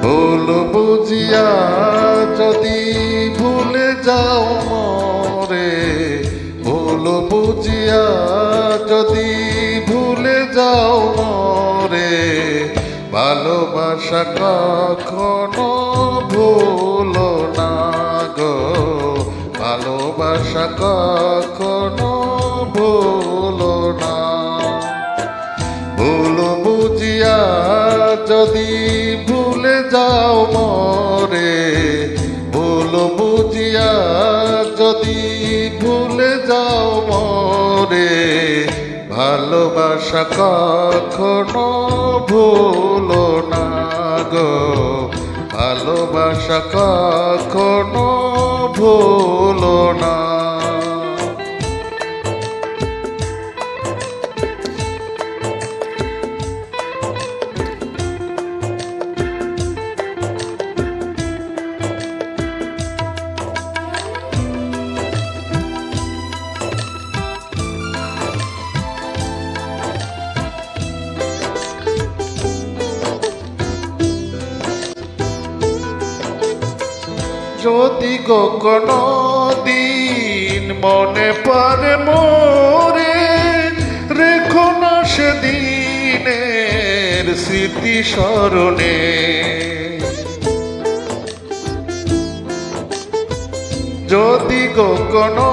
ভুল বুঝিয়া যদি ভুলে যাও মরে, ভুল বুঝিয়া যদি ভুলে যাও মরে, ভালোবাসা কখনো ভুলো না গো, ভালোবাসা কখনো ভুলো না। ভুল বুঝিয়া যদি ভুলে যাও মরে, ভুল বুঝিয়া যদি ভুলে যাও মরে, ভালোবাসা কখনো ভুলো না গো, ভালোবাসা কখনো ভুলো না। যদি গো কোনো দিন মনে পড়ে মোরে, রেখো না সেদিনের স্মৃতি স্মরণে। যদি গো কোনো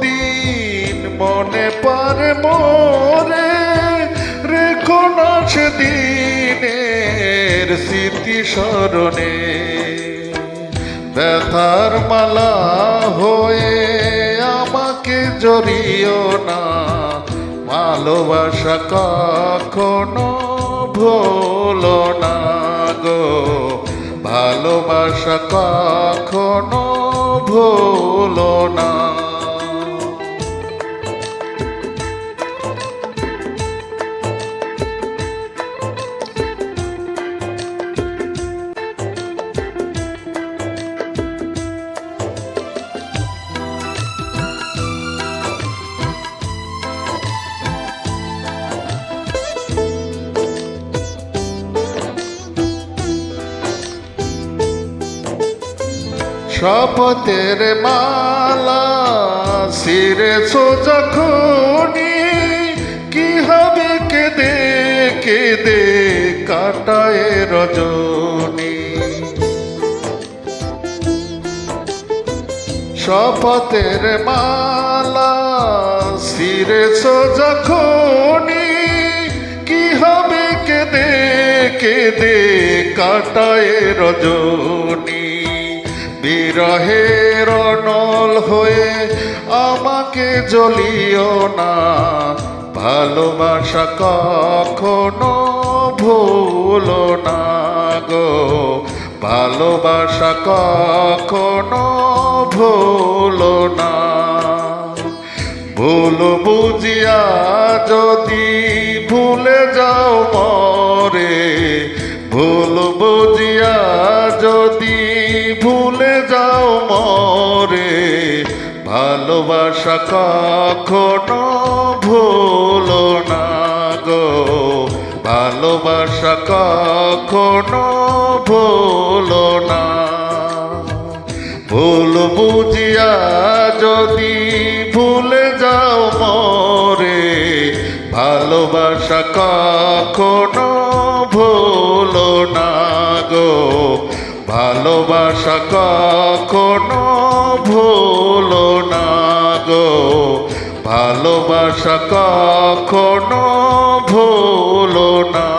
দিন মনে পড়ে মোরে, রেখো না সেদিনের স্মৃতি স্মরণে। ব্যথার মালা হয়ে আমাকে জড়িও না, ভালোবাসা কখনো ভুলো না গো, ভালোবাসা কখনো ভুলো না। শপথের মালা শিরেছো যখনি, কি হবে কেঁদে কেঁদে কাটায় রজনী। শপথের মালা শিরেছো যখনি, কি হবে কেঁদে কেঁদে কাটায় রজনী। বিরহের অনল হয়ে আমাকে জ্বলিও না, ভালোবাসা কখনো ভুলো না গো, ভালোবাসা কখনো ভুলো না। ভুল বুঝিয়া যদি ভুলে যাও মরে, ভুল বুঝিয়া যদি ভুলে যাও মরে, ভালোবাসা কখনো ভুলো না গো, ভালোবাসা কখনো ভুলো না। ভুল বুঝিয়া যদি ভুলে যাও মরে, ভালোবাসা কখনো ভুলো না গো, ভালোবাসা কখনো ভুলো না গো, ভালোবাসা কখনো ভুলো না।